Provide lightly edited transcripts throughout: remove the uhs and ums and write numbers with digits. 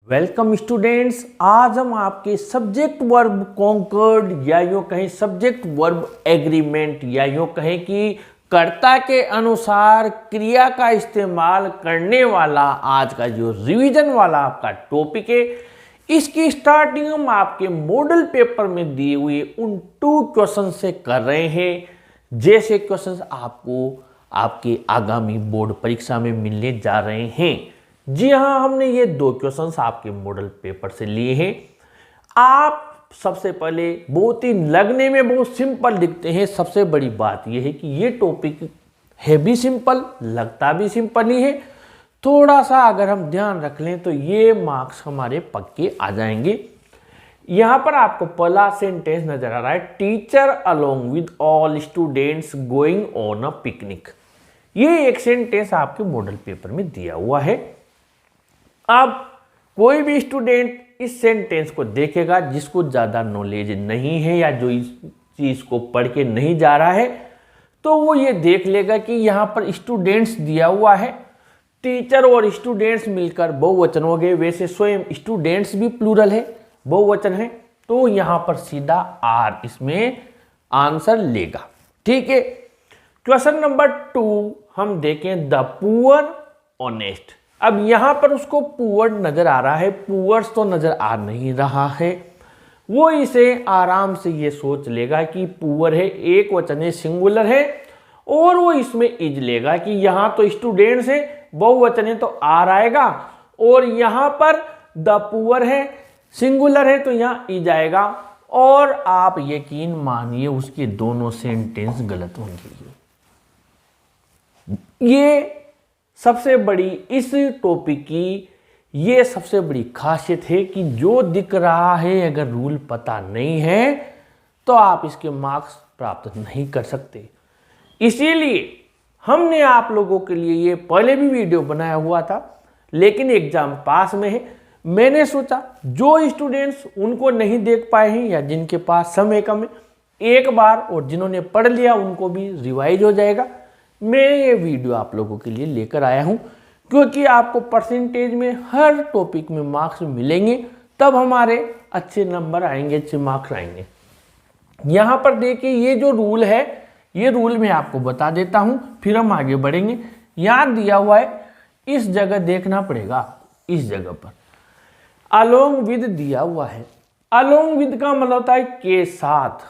Welcome students. आज हम आपके सब्जेक्ट वर्ब कॉन्कर्ड या यूँ कहें सब्जेक्ट वर्ब एग्रीमेंट या यूँ कहें कि कर्ता के अनुसार क्रिया का इस्तेमाल करने वाला आज का जो रिवीजन वाला आपका टॉपिक है, इसकी स्टार्टिंग हम आपके मॉडल पेपर में दिए हुए उन 2 क्वेश्चन से कर रहे हैं। जैसे क्वेश्चंस आपको आपके आगामी बोर्ड परीक्षा में मिलने जा रहे हैं। जी हाँ, हमने ये 2 क्वेश्चंस आपके मॉडल पेपर से लिए हैं। आप सबसे पहले बहुत ही लगने में बहुत सिंपल दिखते हैं। सबसे बड़ी बात यह है कि ये टॉपिक है भी सिंपल, लगता भी सिंपल ही है। थोड़ा सा अगर हम ध्यान रख लें तो ये मार्क्स हमारे पक्के आ जाएंगे। यहाँ पर आपको पहला सेंटेंस नजर आ रहा है, teacher along with all students going on a picnic. ये एक सेंटेंस आपके मॉडल पेपर में दिया हुआ है। अब कोई भी स्टूडेंट इस सेंटेंस को देखेगा जिसको ज़्यादा नॉलेज नहीं है या जो इस चीज़ को पढ़ के नहीं जा रहा है, तो वो ये देख लेगा कि यहाँ पर स्टूडेंट्स दिया हुआ है, टीचर और स्टूडेंट्स मिलकर बहुवचन हो गए। वैसे स्वयं स्टूडेंट्स भी प्लूरल है, बहुवचन है, तो यहाँ पर सीधा आर इसमें आंसर लेगा। ठीक है। क्वेश्चन नंबर 2 हम देखें, द पुअर ऑनेस्ट। अब यहां पर उसको पुअर नजर आ रहा है, पुअर्स तो नजर आ नहीं रहा है। वो इसे आराम से ये सोच लेगा कि पुअर है, एक वचन है, सिंगुलर है, और वो इसमें इज लेगा कि यहां तो स्टूडेंट्स है, बहुवचन है तो आर आएगा, और यहां पर द पुअर है, सिंगुलर है तो यहां इज आएगा। और आप यकीन मानिए उसके दोनों सेंटेंस गलत होंगे। ये सबसे बड़ी इस टॉपिक की ये सबसे बड़ी खासियत है कि जो दिख रहा है अगर रूल पता नहीं है तो आप इसके मार्क्स प्राप्त नहीं कर सकते। इसीलिए हमने आप लोगों के लिए ये पहले भी वीडियो बनाया हुआ था, लेकिन एग्जाम पास में है। मैंने सोचा जो स्टूडेंट्स उनको नहीं देख पाए हैं या जिनके पास समय कम है, एक बार, और जिन्होंने पढ़ लिया उनको भी रिवाइज हो जाएगा। मैं ये वीडियो आप लोगों के लिए लेकर आया हूँ क्योंकि आपको परसेंटेज में हर टॉपिक में मार्क्स मिलेंगे, तब हमारे अच्छे नंबर आएंगे, अच्छे मार्क्स आएंगे। यहाँ पर देखिए ये जो रूल है, ये रूल मैं आपको बता देता हूँ, फिर हम आगे बढ़ेंगे। यहाँ दिया हुआ है, इस जगह देखना पड़ेगा, इस जगह पर अलोंग विद दिया हुआ है। अलोंग विद का मतलब होता है के साथ।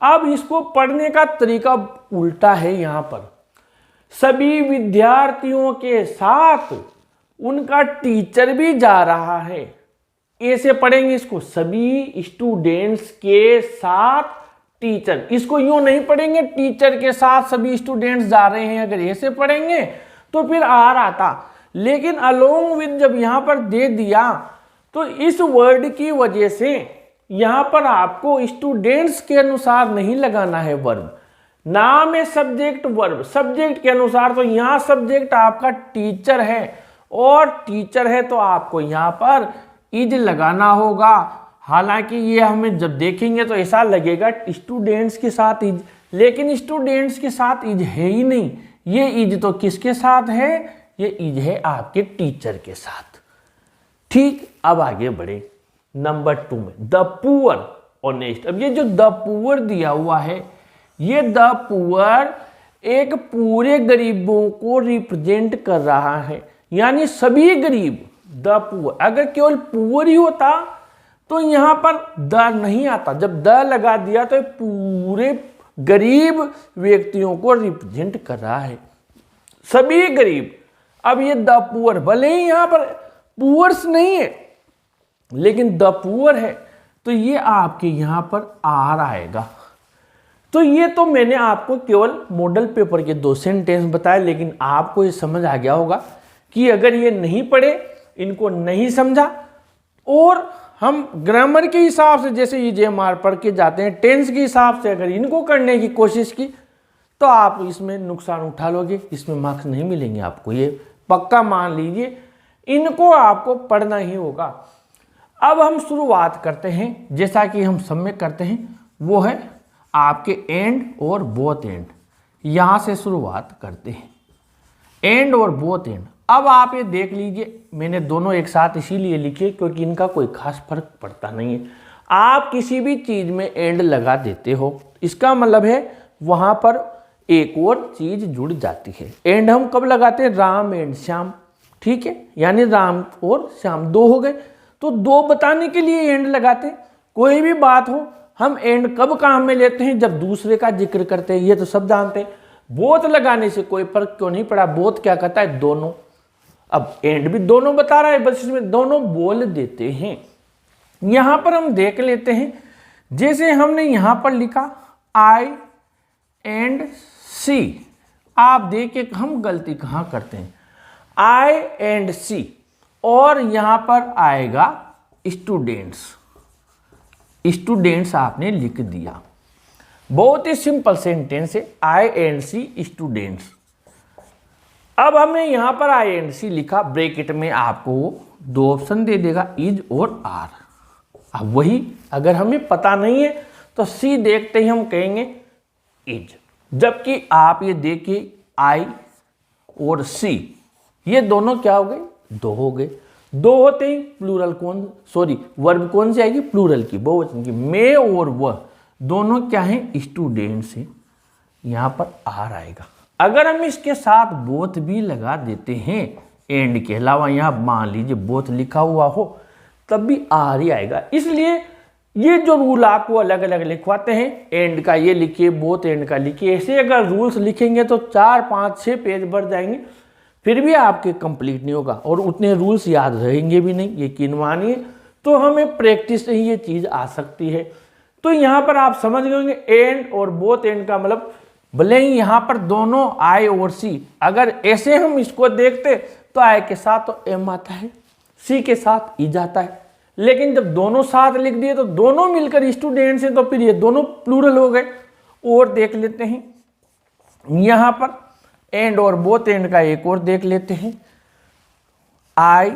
अब इसको पढ़ने का तरीका उल्टा है। यहाँ पर सभी विद्यार्थियों के साथ उनका टीचर भी जा रहा है, ऐसे पढ़ेंगे इसको, सभी स्टूडेंट्स के साथ टीचर। इसको यूं नहीं पढ़ेंगे टीचर के साथ सभी स्टूडेंट्स जा रहे हैं, अगर ऐसे पढ़ेंगे तो फिर आर आता। लेकिन अलोंग विद जब यहाँ पर दे दिया तो इस वर्ड की वजह से यहां पर आपको स्टूडेंट्स के अनुसार नहीं लगाना है वर्ब। नाम है सब्जेक्ट वर्ब, सब्जेक्ट के अनुसार, तो यहां सब्जेक्ट आपका टीचर है, और टीचर है तो आपको यहां पर इज लगाना होगा। हालांकि ये हमें जब देखेंगे तो ऐसा लगेगा स्टूडेंट्स के साथ इज, लेकिन स्टूडेंट्स के साथ इज है ही नहीं। ये इज तो किसके साथ है? ये इज है आपके टीचर के साथ। ठीक, अब आगे बढ़े नंबर 2 में, द पुअर ऑनेस्ट। अब ये जो द पुअर दिया हुआ है, ये द पुअर एक पूरे गरीबों को रिप्रेजेंट कर रहा है, यानी सभी गरीब। द पुअर, अगर केवल पुअर ही होता तो यहां पर द नहीं आता। जब द लगा दिया तो पूरे गरीब व्यक्तियों को रिप्रेजेंट कर रहा है, सभी गरीब। अब ये द पुअर, भले ही यहां पर पुअर्स नहीं है लेकिन द पुअर है, तो ये आपके यहां पर आर आएगा। तो ये तो मैंने आपको केवल मॉडल पेपर के 2 सेंटेंस बताए, लेकिन आपको ये समझ आ गया होगा कि अगर ये नहीं पढ़े, इनको नहीं समझा, और हम ग्रामर के हिसाब से जैसे ये जेएमआर पढ़ के जाते हैं, टेंस के हिसाब से अगर इनको करने की कोशिश की तो आप इसमें नुकसान उठा लोगे, इसमें मार्क्स नहीं मिलेंगे आपको, ये पक्का मान लीजिए। इनको आपको पढ़ना ही होगा। अब हम शुरुआत करते हैं, जैसा कि हम सब में करते हैं, वो है आपके एंड और बोथ एंड। यहां से शुरुआत करते हैं, एंड और बोथ एंड। अब आप ये देख लीजिए, मैंने दोनों एक साथ इसीलिए लिखे क्योंकि इनका कोई खास फर्क पड़ता नहीं है। आप किसी भी चीज में एंड लगा देते हो, इसका मतलब है वहां पर एक और चीज जुड़ जाती है। एंड हम कब लगाते हैं? राम एंड श्याम, ठीक है, यानी राम और श्याम दो हो गए, तो दो बताने के लिए एंड लगाते हैं। कोई भी बात हो हम एंड कब काम में लेते हैं? जब दूसरे का जिक्र करते हैं, ये तो सब जानते हैं। बोथ लगाने से कोई फर्क क्यों नहीं पड़ा? बोथ क्या कहता है? दोनों। अब एंड भी दोनों बता रहा है, बस इसमें दोनों बोल देते हैं। यहां पर हम देख लेते हैं, जैसे हमने यहां पर लिखा आई एंड सी। आप देखिए हम गलती कहां करते हैं, आई एंड सी, और यहां पर आएगा स्टूडेंट्स। स्टूडेंट्स आपने लिख दिया, बहुत ही सिंपल सेंटेंस है, आई एंड सी स्टूडेंट्स। अब हमने यहां पर आई एंड सी लिखा, ब्रैकेट में आपको दो ऑप्शन दे देगा, इज और आर। अब वही अगर हमें पता नहीं है तो सी देखते ही हम कहेंगे इज, जबकि आप ये देखिए आई और सी ये दोनों क्या हो गए? दो हो गए। दो होते ही प्लूरल वर्ब कौन सी आएगी? प्लूरल की, बहुवचन की। मैं और वह दोनों क्या है? स्टूडेंट्स हैं, यहां पर आर आएगा। अगर हम इसके साथ बोथ भी लगा देते हैं एंड के अलावा, यहां मान लीजिए बोथ लिखा हुआ हो, तब भी आर ही आएगा। इसलिए ये जो रूल आपको अलग अलग लिखवाते हैं, एंड का ये लिखिए, बोथ एंड का लिखिए, ऐसे अगर रूल्स लिखेंगे तो 4, 5, 6 पेज भर जाएंगे, फिर भी आपके कंप्लीट नहीं होगा और उतने रूल्स याद रहेंगे भी नहीं, यकीन मानिए। तो हमें प्रैक्टिस से ही ये चीज आ सकती है। तो यहां पर आप समझ गए होंगे एंड और बोथ एंड का मतलब, भले ही यहां पर दोनों आई और सी, अगर ऐसे हम इसको देखते तो आई के साथ तो एम आता है, सी के साथ ई जाता है, लेकिन जब दोनों साथ लिख दिए तो दोनों मिलकर स्टूडेंट्स हैं, तो फिर ये दोनों प्लूरल हो गए। और देख लेते हैं यहां पर एंड और बोथ एंड का एक और देख लेते हैं, आई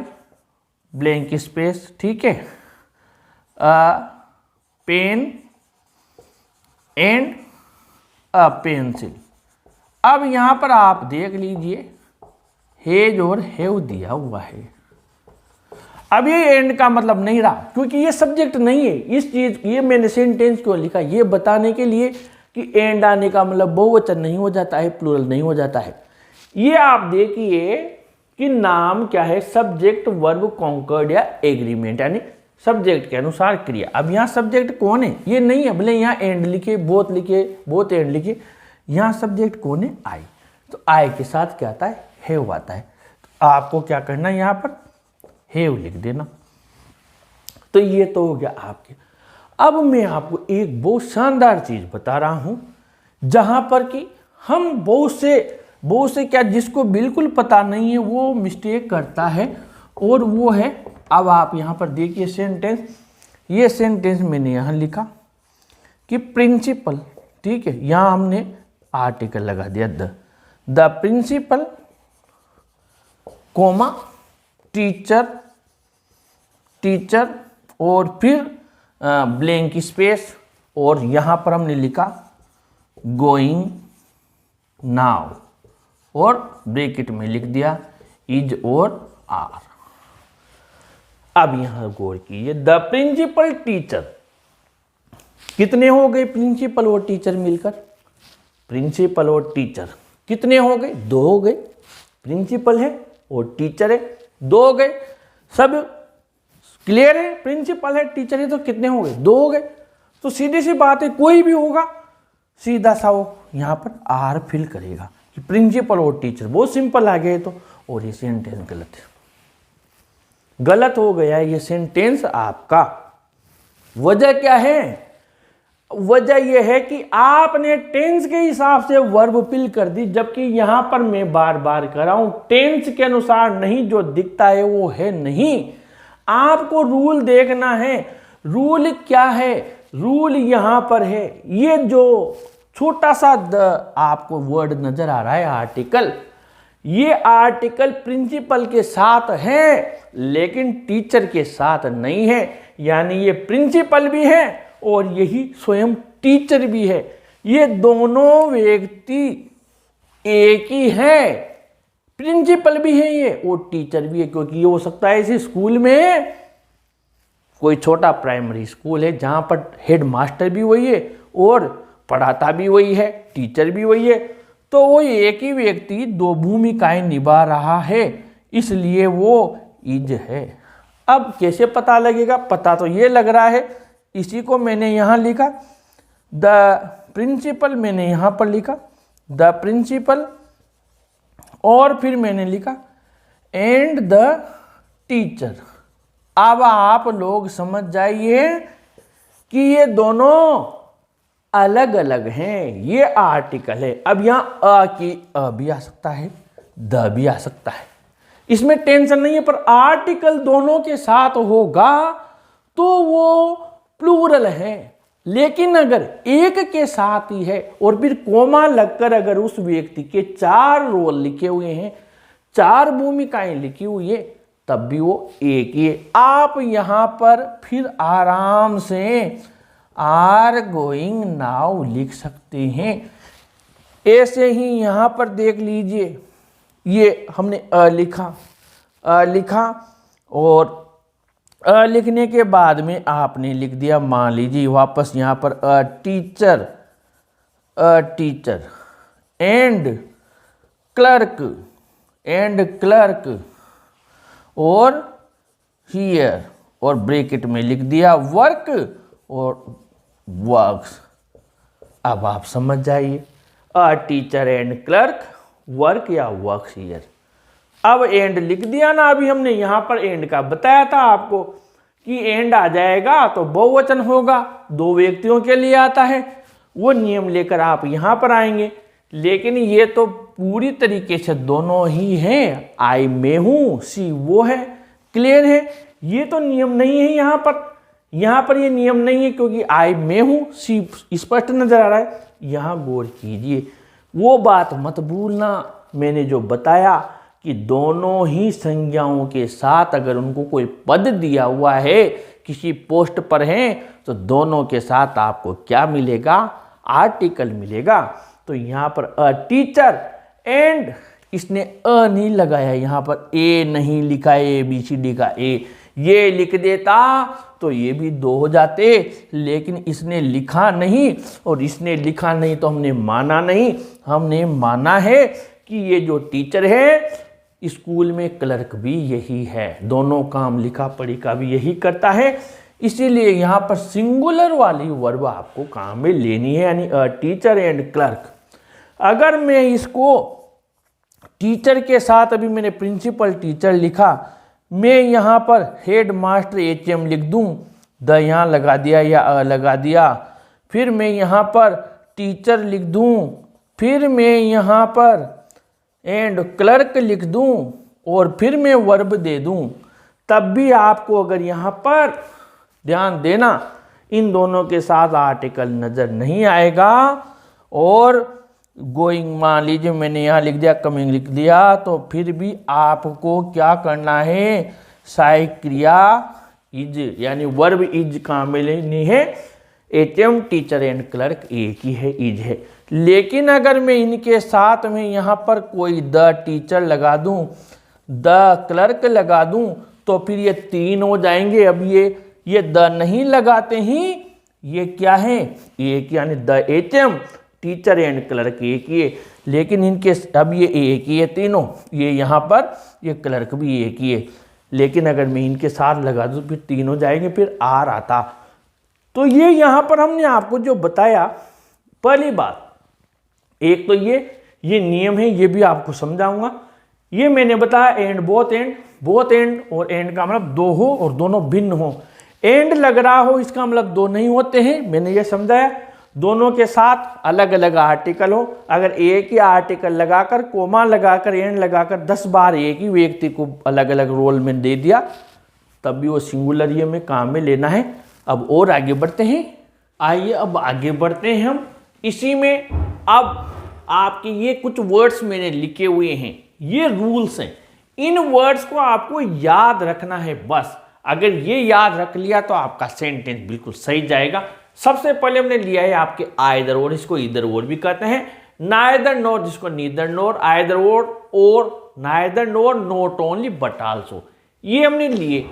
ब्लैंक स्पेस, ठीक है, पेन एंड अ पेंसिल। अब यहां पर आप देख लीजिए हेज और हैव दिया हुआ है। अब ये एंड का मतलब नहीं रहा, क्योंकि ये सब्जेक्ट नहीं है इस चीज। ये मैंने सेंटेंस क्यों लिखा? ये बताने के लिए कि एंड आने का मतलब बहुवचन नहीं हो जाता है, प्लूरल नहीं हो जाता है। ये आप देखिए कि नाम क्या है? सब्जेक्ट वर्ब कॉन्कर्ड या एग्रीमेंट, यानी सब्जेक्ट के अनुसार क्रिया। अब यहाँ सब्जेक्ट कौन है? ये नहीं है, भले यहाँ एंड लिखे, बोथ लिखे, बोथ एंड लिखे, यहाँ सब्जेक्ट कौन है? आई। तो आई के साथ क्या आता है? हैव आता है। तो आपको क्या करना है? यहाँ पर हैव लिख देना। तो ये तो हो गया आपके। अब मैं आपको एक बहुत शानदार चीज बता रहा हूं, जहां पर कि हम बहुत से क्या, जिसको बिल्कुल पता नहीं है वो मिस्टेक करता है, और वो है, अब आप यहां पर देखिए सेंटेंस, ये सेंटेंस मैंने यहां लिखा कि प्रिंसिपल, ठीक है, यहां हमने आर्टिकल लगा दिया द प्रिंसिपल कोमा टीचर और फिर ब्लैंक स्पेस, और यहां पर हमने लिखा गोइंग नाउ, और ब्रैकेट में लिख दिया इज और आर। अब यहां गौर कीजिए, द प्रिंसिपल टीचर, कितने हो गए प्रिंसिपल और टीचर मिलकर? प्रिंसिपल और टीचर कितने हो गए? 2 हो गए। प्रिंसिपल है और टीचर है, 2 हो गए। सब क्लियर है? प्रिंसिपल है, टीचर है, तो कितने हो गए? 2 हो गए। तो सीधी सी बात है, कोई भी होगा सीधा सा वो यहां पर आर फिल करेगा कि प्रिंसिपल और टीचर। बहुत सिंपल आ गया तो। और ये सेंटेंस गलत हो गया है ये सेंटेंस आपका। वजह क्या है? वजह यह है कि आपने टेंस के हिसाब से वर्ब फिल कर दी, जबकि यहां पर मैं बार बार कर रहा हूं टेंस के अनुसार नहीं, जो दिखता है वो है नहीं। आपको रूल देखना है। रूल क्या है? रूल यहां पर है, ये जो छोटा सा आपको वर्ड नजर आ रहा है आर्टिकल, ये आर्टिकल प्रिंसिपल के साथ है लेकिन टीचर के साथ नहीं है। यानी ये प्रिंसिपल भी है और यही स्वयं टीचर भी है। ये दोनों व्यक्ति एक ही है। प्रिंसिपल भी है ये और टीचर भी है, क्योंकि ये हो सकता है इसी स्कूल में कोई छोटा प्राइमरी स्कूल है जहाँ पर हेड मास्टर भी वही है और पढ़ाता भी वही है, टीचर भी वही है, तो वो एक ही व्यक्ति दो भूमिकाएं निभा रहा है, इसलिए वो इज है। अब कैसे पता लगेगा? पता तो ये लग रहा है, इसी को मैंने यहाँ लिखा, द प्रिंसिपल मैंने यहाँ पर लिखा द प्रिंसिपल, और फिर मैंने लिखा एंड द टीचर। अब आप लोग समझ जाइए कि ये दोनों अलग अलग हैं, ये आर्टिकल है। अब यहाँ अ की अ भी आ सकता है, द भी आ सकता है, इसमें टेंशन नहीं है, पर आर्टिकल दोनों के साथ होगा तो वो प्लूरल है। लेकिन अगर एक के साथ ही है और फिर कोमा लगकर अगर उस व्यक्ति के 4 रोल लिखे हुए हैं, 4 भूमिकाएं लिखी हुई है, तब भी वो एक ही है। आप यहां पर फिर आराम से आर गोइंग नाउ लिख सकते हैं। ऐसे ही यहां पर देख लीजिए, ये हमने लिखा और लिखने के बाद में आपने लिख दिया, मान लीजिए वापस यहाँ पर अ टीचर एंड क्लर्क और हियर और ब्रैकेट में लिख दिया वर्क और वर्क्स। अब आप समझ जाइए, a teacher and clerk work या वर्क्स हियर। अब एंड लिख दिया ना, अभी हमने यहाँ पर एंड का बताया था आपको कि एंड आ जाएगा तो बहुवचन होगा, 2 व्यक्तियों के लिए आता है, वो नियम लेकर आप यहाँ पर आएंगे। लेकिन ये तो पूरी तरीके से दोनों ही हैं, आई मैं हूँ, सी वो है, क्लियर है। ये तो नियम नहीं है यहाँ पर ये नियम नहीं है, क्योंकि आई मैं हूँ, सी स्पष्ट नजर आ रहा है। यहाँ गौर कीजिए, वो बात मत भूलना मैंने जो बताया कि दोनों ही संज्ञाओं के साथ अगर उनको कोई पद दिया हुआ है, किसी पोस्ट पर हैं, तो दोनों के साथ आपको क्या मिलेगा? आर्टिकल मिलेगा। तो यहाँ पर अ टीचर एंड, इसने अ नहीं लगाया, यहाँ पर ए नहीं लिखा, ABCD का ए, ये लिख देता तो ये भी 2 हो जाते, लेकिन इसने लिखा नहीं और इसने लिखा नहीं तो हमने माना नहीं। हमने माना है कि ये जो टीचर है स्कूल में क्लर्क भी यही है, दोनों काम लिखा पढ़ी का भी यही करता है, इसीलिए यहाँ पर सिंगुलर वाली वर्ब आपको काम में लेनी है, यानी अ टीचर एंड क्लर्क। अगर मैं इसको टीचर के साथ, अभी मैंने प्रिंसिपल टीचर लिखा, मैं यहाँ पर हेड मास्टर HM लिख दूँ, द यहाँ लगा दिया या अ लगा दिया, फिर मैं यहाँ पर टीचर लिख दूँ, फिर मैं यहाँ पर एंड क्लर्क लिख दूं और फिर मैं वर्ब दे दूं, तब भी आपको अगर यहाँ पर ध्यान देना, इन दोनों के साथ आर्टिकल नज़र नहीं आएगा। और गोइंग मान लीजिए मैंने यहाँ लिख दिया, कमिंग लिख दिया, तो फिर भी आपको क्या करना है? सहायक क्रिया इज, यानी वर्ब इज काम में लेनी है। HM टीचर एंड क्लर्क एक ही है, इज है। लेकिन अगर मैं इनके साथ में यहाँ पर कोई द टीचर लगा दूं, द क्लर्क लगा दूं, तो फिर ये 3 हो जाएंगे। अब ये द नहीं लगाते ही ये क्या है? एक, यानी the HM teacher and clerk एक ही है। लेकिन इनके अब ये एक ही है तीनों, ये यहाँ पर ये क्लर्क भी एक ही है। लेकिन अगर मैं इनके साथ लगा दूं फिर 3 हो जाएंगे, फिर आर आता। तो ये यहाँ पर हमने आपको जो बताया, पहली बात एक तो ये नियम है, ये भी आपको समझाऊंगा। ये मैंने बताया एंड बोथ एंड और एंड का मतलब 2 हो और दोनों भिन्न हो। एंड लग रहा हो इसका मतलब 2 नहीं होते हैं, मैंने ये समझाया। दोनों के साथ अलग अलग आर्टिकल हो, अगर एक ही आर्टिकल लगाकर कोमा लगाकर एंड लगाकर 10 बार एक ही व्यक्ति को अलग अलग रोल में दे दिया, तब भी वो सिंगुलर ये में काम में लेना है। अब और आगे बढ़ते हैं, आइए अब आगे बढ़ते हैं हम इसी में। अब आपके ये कुछ वर्ड्स मैंने लिखे हुए हैं, ये रूल्स हैं, इन वर्ड्स को आपको याद रखना है बस। अगर ये याद रख लिया तो आपका सेंटेंस बिल्कुल सही जाएगा। सबसे पहले हमने लिया है आपके आइदर और, इसको इधर और भी कहते हैं, नाइदर नॉर जिसको नीदर नॉर, आइदर और neither NOR, not only but also, ये हमने लिए।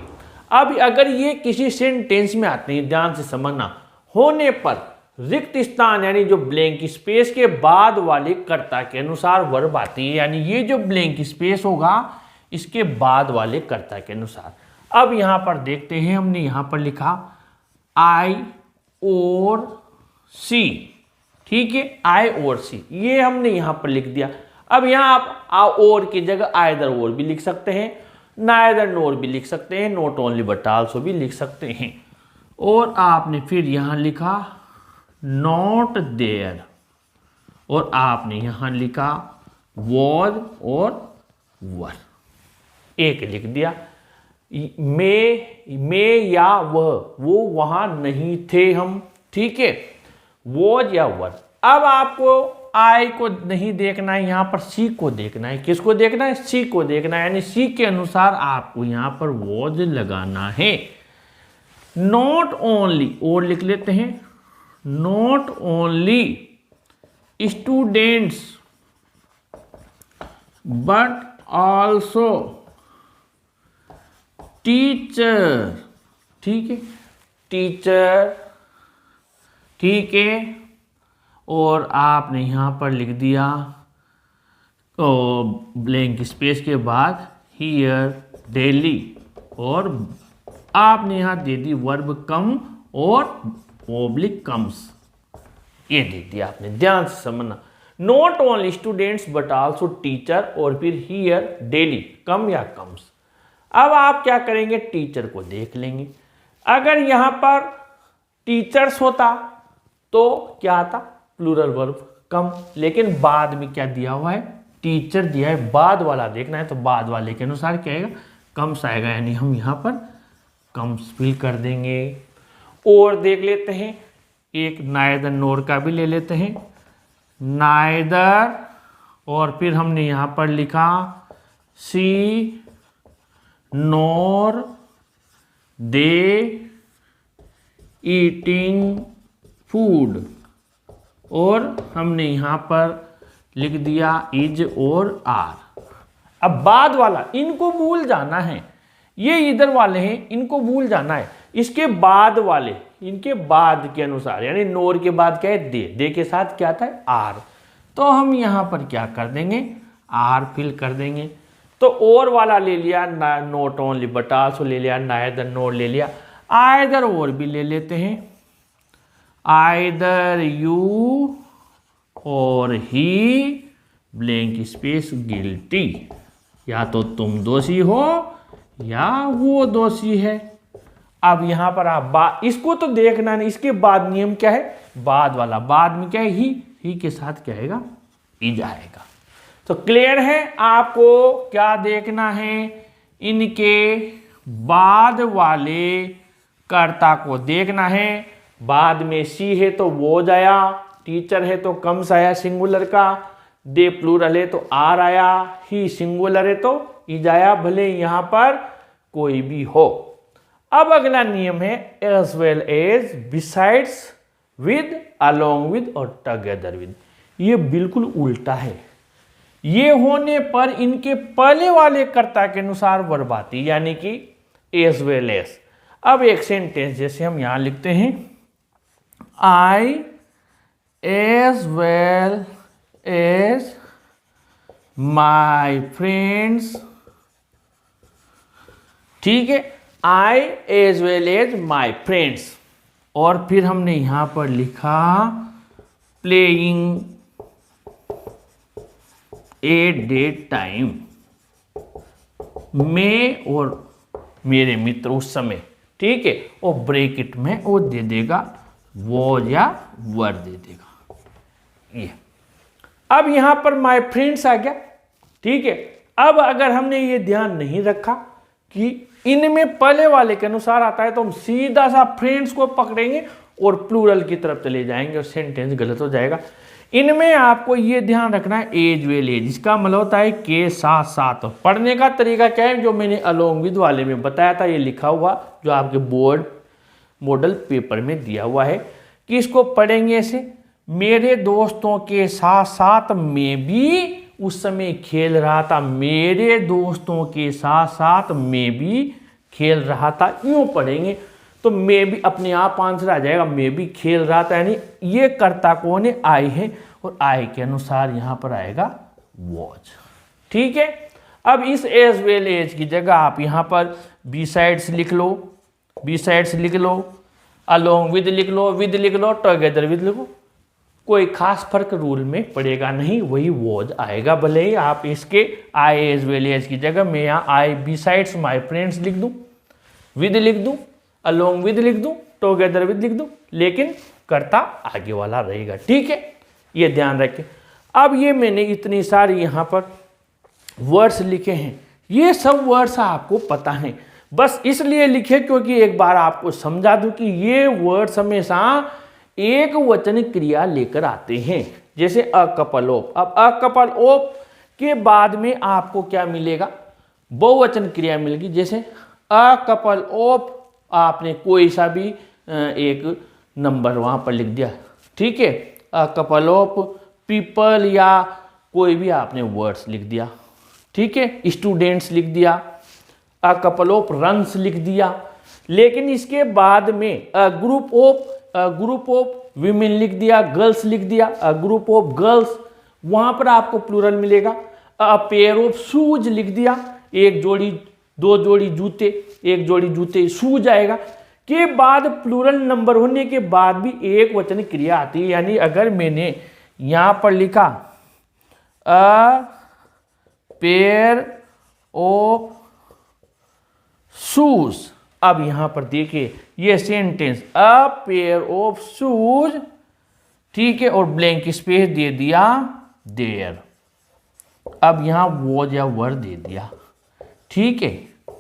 अब अगर ये किसी सेंटेंस में आते हैं, ध्यान से समझना, होने पर रिक्त स्थान यानी जो ब्लैंक स्पेस के बाद वाले कर्ता के अनुसार वर्ब आती है, यानी ये जो ब्लैंक स्पेस होगा इसके बाद वाले कर्ता के अनुसार। अब यहां पर देखते हैं, हमने यहां पर लिखा आई और सी, ठीक है, आई और सी, ये हमने यहां पर लिख दिया। अब यहां आप और की जगह आइदर और भी लिख सकते हैं, नाइदर नोर भी लिख सकते हैं, नॉट ओनली बट आल्सो भी लिख सकते हैं। और आपने फिर यहां लिखा नॉट देयर, और आपने यहां लिखा वॉज और वर, एक लिख दिया। में या वो वहां नहीं थे हम, ठीक है, वॉज या वर। अब आपको आई को नहीं देखना है, यहां पर सी को देखना है। किसको देखना है? सी को देखना है, यानी सी के अनुसार आपको यहां पर वॉज लगाना है। नॉट ओनली, और लिख लेते हैं, not only students but also teacher, ठीक है, टीचर, ठीक है। और आपने यहां पर लिख दिया ब्लैंक स्पेस के बाद हियर डेली, और आपने यहां दे दी वर्ब कम और ओब्लिक कम्स, ये दे दिया आपने, ध्यान से समझना। Not only students but also teacher, और फिर हियर डेली, कम या कम्स। अब आप क्या करेंगे? टीचर को देख लेंगे। अगर यहां पर टीचर्स होता तो क्या आता? प्लूरल वर्ब कम, लेकिन बाद में क्या दिया हुआ है? टीचर दिया है, बाद वाला देखना है तो बाद वाले के अनुसार क्या आएगा? कम्स आएगा, यानी हम यहां पर कम्स फिल कर देंगे। और देख लेते हैं, एक नाइदर नोर का भी ले लेते हैं, नाइदर, और फिर हमने यहां पर लिखा सी नोर दे ईटिंग फूड, और हमने यहां पर लिख दिया इज और आर। अब बाद वाला इनको भूल जाना है, ये इधर वाले हैं, इनको भूल जाना है। इसके बाद वाले, इनके बाद के अनुसार, यानी नोर के बाद क्या है? दे के साथ क्या था? आर। तो हम यहां पर क्या कर देंगे? आर फिल कर देंगे। तो और वाला ले लिया, नॉट ओनली बट आल्सो ले लिया, नाइदर नोर ले लिया, आइदर और भी ले लेते हैं, आइदर यू और ही ब्लैंक स्पेस गिल्टी, या तो तुम दोषी हो या वो दोषी है। अब यहां पर आप इसको तो देखना नहीं, इसके बाद नियम क्या है? बाद वाला, बाद में क्या है? ही के साथ क्या आएगा? इज आएगा। तो क्लियर है? आपको क्या देखना है? इनके बाद वाले कर्ता को देखना है। बाद में सी है तो वो आया, टीचर है तो कम्स आया सिंगुलर का, दे प्लूरल है तो आर आया, ही सिंगुलर है तो इज आया, भले यहां पर कोई भी हो। अब अगला नियम है as well as, besides, with, along with और टुगेदर विद। ये बिल्कुल उल्टा है। ये होने पर इनके पहले वाले कर्ता के अनुसार वर्ब आती, यानी कि एज वेल एज। अब एक सेंटेंस जैसे हम यहां लिखते हैं, I as well as my friends, ठीक है, I as well as my friends. और फिर हमने यहां पर लिखा प्लेइंग ए डे टाइम, मैं और मेरे मित्र उस समय, ठीक है, और ब्रैकेट में वो दे देगा वो या वर दे देगा ये। अब यहां पर माय फ्रेंड्स आ गया, ठीक है। अब अगर हमने ये ध्यान नहीं रखा कि इनमें पहले वाले के अनुसार आता है तो हम सीधा सा फ्रेंड्स को पकड़ेंगे और प्लूरल की तरफ चले जाएंगे और सेंटेंस गलत हो जाएगा। इनमें आपको ये ध्यान रखना है एज वेल एज, इसका मतलब होता है के साथ साथ। पढ़ने का तरीका क्या है, जो मैंने अलोंग विद वाले में बताया था, ये लिखा हुआ जो आपके बोर्ड मॉडल पेपर में दिया हुआ है कि इसको पढ़ेंगे ऐसे, मेरे दोस्तों के साथ साथ मैं भी उस समय खेल रहा था, मेरे दोस्तों के साथ साथ मैं भी खेल रहा था। यूं पढ़ेंगे तो मैं भी, अपने आप आंसर आ जाएगा, मैं भी खेल रहा था, यानी ये कर्ता कौन है, आई है, और आई के अनुसार यहां पर आएगा वॉच। ठीक है, अब इस एज वेल एज की जगह आप यहां पर बी साइड्स लिख लो, बी साइड्स लिख लो, अलोंग विद लिख लो, विद लिख लो, टुगेदर विद लिखो, कोई खास फर्क रूल में पड़ेगा नहीं, वही वॉज आएगा। भले ही आप इसके आई एज वेल एज की जगह मैं यहाँ आई बी साइड्स माई फ्रेंड्स लिख दूं, विद लिख दूं, अलोंग विद लिख दूं, टुगेदर विद लिख दूं, लेकिन कर्ता आगे वाला रहेगा। ठीक है, ये ध्यान रखें। अब ये मैंने इतनी सारी यहाँ पर वर्ड्स लिखे हैं, ये सब वर्ड्स आपको पता हैं, बस इसलिए लिखे क्योंकि एक बार आपको समझा दूं कि ये वर्ड्स हमेशा एक वचन क्रिया लेकर आते हैं। जैसे अ कपल ऑफ, अब अ कपल ऑफ के बाद में आपको क्या मिलेगा, बहुवचन क्रिया मिलेगी। जैसे अ कपल ऑफ, आपने कोई सा भी एक नंबर वहां पर लिख दिया, ठीक है, अ कपल ऑफ पीपल या कोई भी आपने वर्ड्स लिख दिया, ठीक है, स्टूडेंट्स लिख दिया, अ कपल ऑफ रन्स लिख दिया। लेकिन इसके बाद में अ ग्रुप ऑफ विमेन लिख दिया, गर्ल्स लिख दिया, अ ग्रुप ऑफ गर्ल्स, वहां पर आपको प्लूरल मिलेगा। अ पेयर ऑफ शूज लिख दिया, एक जोड़ी, दो जोड़ी जूते, एक जोड़ी जूते, शूज आएगा। के बाद प्लूरल नंबर होने के बाद भी एक वचन क्रिया आती है, यानी अगर मैंने यहां पर लिखा अ पेयर ऑफ शूज, अब यहां पर देखिए ये sentence a pair of shoes, ठीक है, और ब्लैंक स्पेस दे दिया देयर, अब यहां वॉज या वर दे दिया, ठीक है।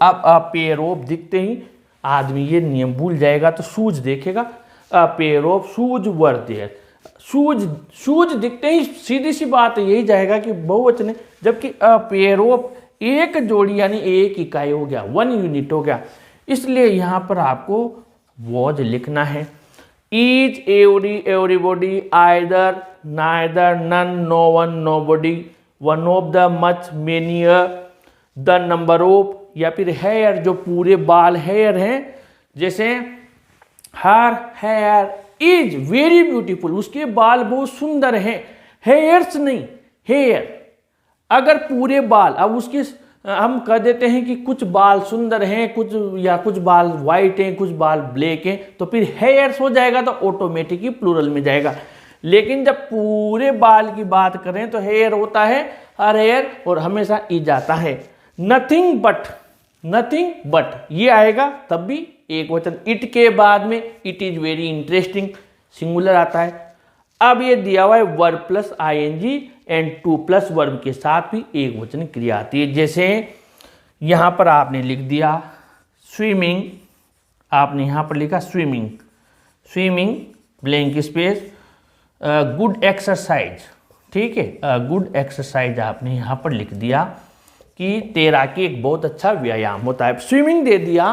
अब अ पेयर ऑफ दिखते ही आदमी ये नियम भूल जाएगा, तो शूज देखेगा, a pair of shoes were there, shoes दिखते ही सीधी सी बात यही जाएगा कि बहुवचन है, जबकि अ पेयर ऑफ एक जोड़ी यानी एक इकाई हो गया, 1 यूनिट हो गया, इसलिए यहां पर आपको वॉज लिखना है। Each, every, everybody, either, neither, none, no one, nobody, one of the, much, many, the number of, या फिर हेयर, जो पूरे बाल हेयर हैं, जैसे हर हेयर इज वेरी ब्यूटीफुल, उसके बाल बहुत सुंदर हैं, हेयर्स नहीं, हेयर, अगर पूरे बाल, अब उसके हम कह देते हैं कि कुछ बाल सुंदर हैं, कुछ बाल वाइट हैं, कुछ बाल ब्लैक हैं, तो फिर हेयर्स हो जाएगा, तो ऑटोमेटिकली प्लूरल में जाएगा। लेकिन जब पूरे बाल की बात करें तो हेयर होता है हर हेयर, और हमेशा इज आता है। नथिंग बट ये आएगा तब भी एक वचन। इट के बाद में it is very interesting, singular आता है। अब ये दिया हुआ है verb plus ING and to plus verb के साथ भी एक वचन क्रिया आती है। जैसे यहां पर आपने लिख दिया स्विमिंग, आपने यहां पर लिखा swimming blank space, good exercise, ठीक है, गुड एक्सरसाइज आपने यहां पर लिख दिया कि तैराकी एक बहुत अच्छा व्यायाम होता है। स्विमिंग दे दिया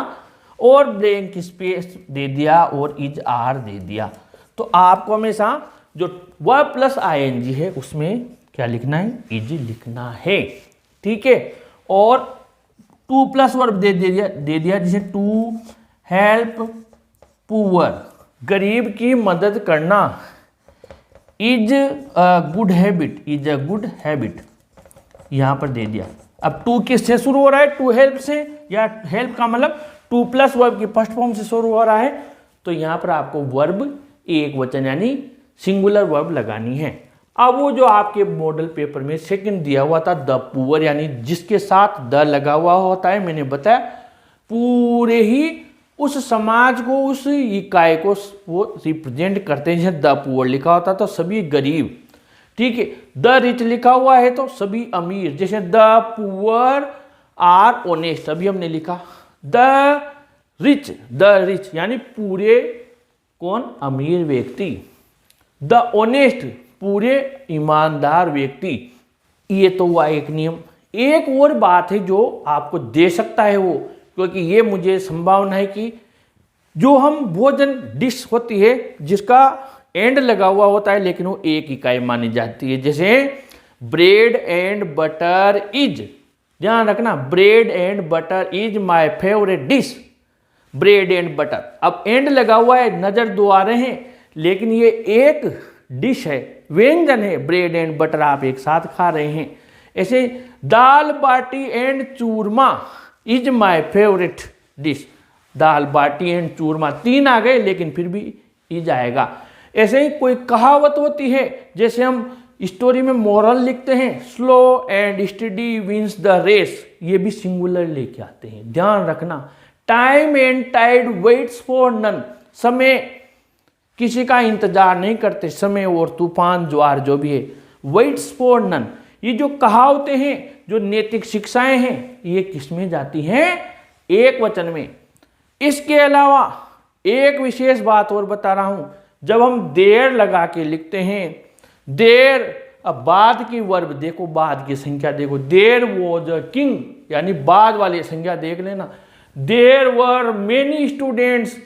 और ब्लैंक स्पेस दे दिया और इज आर दे दिया। तो आपको हमेशा जो वर्ब प्लस आईएनजी है उसमें क्या लिखना है, इज लिखना है, ठीक है। और टू प्लस वर्ब दे दिया जैसे टू हेल्प पुअर, गरीब की मदद करना, इज अ गुड हैबिट, यहां पर दे दिया। अब टू किससे शुरू हो रहा है, टू हेल्प से, या हेल्प का मतलब टू प्लस वर्ब की फर्स्ट फॉर्म से शुरू हो रहा है, तो यहां पर आपको वर्ब एक वचन यानी सिंगुलर वर्ब लगानी है। अब वो जो आपके मॉडल पेपर में सेकंड दिया हुआ था द पुअर, यानी जिसके साथ द लगा हुआ होता है, मैंने बताया पूरे ही उस समाज को, उस इकाई को वो रिप्रेजेंट करते हैं। जैसे द पुअर लिखा होता तो सभी गरीब, ठीक है, द रिच लिखा हुआ है तो सभी अमीर, जैसे द पुअर आर ऑनेस्ट, अभी हमने लिखा द रिच यानी पूरे कौन, अमीर व्यक्ति, द ऑनेस्ट पूरे ईमानदार व्यक्ति। ये तो हुआ एक नियम। एक और बात है जो आपको दे सकता है वो, क्योंकि ये मुझे संभावना है कि जो हम भोजन डिश होती है जिसका एंड लगा हुआ होता है लेकिन वो एक इकाई मानी जाती है, जैसे ब्रेड एंड बटर इज, ध्यान रखना, bread and butter is my favourite dish. Bread and butter, अब एंड लगा हुआ है, नजर दो आ रहे हैं, लेकिन ये एक डिश है, व्यंजन है। ब्रेड एंड बटर आप एक साथ खा रहे हैं। ऐसे dal bati and churma is my favourite dish. Dal bati and churma, तीन आ गए लेकिन फिर भी इज आएगा। ऐसे ही कोई कहावत होती है, जैसे हम स्टोरी में मोरल लिखते हैं, slow and study wins the race, ये भी सिंगुलर लेके आते हैं, ध्यान रखना। Time and tide waits for none, समय किसी का इंतजार नहीं करते, समय और तूफान ज्वार जो भी है, वेट्स फॉर नन। ये जो कहावतें हैं, जो नैतिक शिक्षाएं हैं, ये किस में जाती हैं? एक वचन में। इसके अलावा एक विशेष बात और बता रहा हूं, जब हम देर लगा के लिखते हैं, देर, अब बाद की वर्ब देखो, बाद की संख्या देखो, देर वॉज अ किंग, यानी बाद वाली संख्या देख लेना। देर वर मेनी स्टूडेंट्स,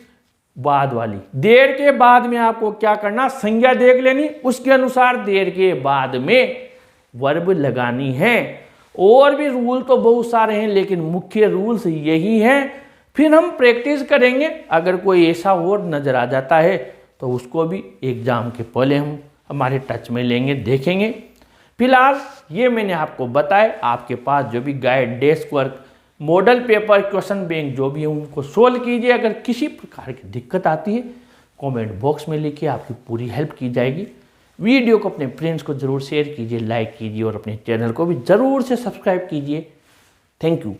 बाद वाली। देर के बाद में आपको क्या करना, संज्ञा देख लेनी, उसके अनुसार देर के बाद में वर्ब लगानी है। और भी रूल तो बहुत सारे हैं, लेकिन मुख्य रूल्स यही है। फिर हम प्रैक्टिस करेंगे, अगर कोई ऐसा और नजर आ जाता है तो उसको भी एग्जाम के पहले हम हमारे टच में लेंगे, देखेंगे। फिलहाल ये मैंने आपको बताया, आपके पास जो भी guide, desk work, model paper, question bank जो भी है उनको सोल्व कीजिए। अगर किसी प्रकार की दिक्कत आती है कमेंट बॉक्स में लिखिए, आपकी पूरी हेल्प की जाएगी। वीडियो को अपने फ्रेंड्स को जरूर शेयर कीजिए, लाइक कीजिए और अपने चैनल को भी जरूर से सब्सक्राइब कीजिए। Thank you.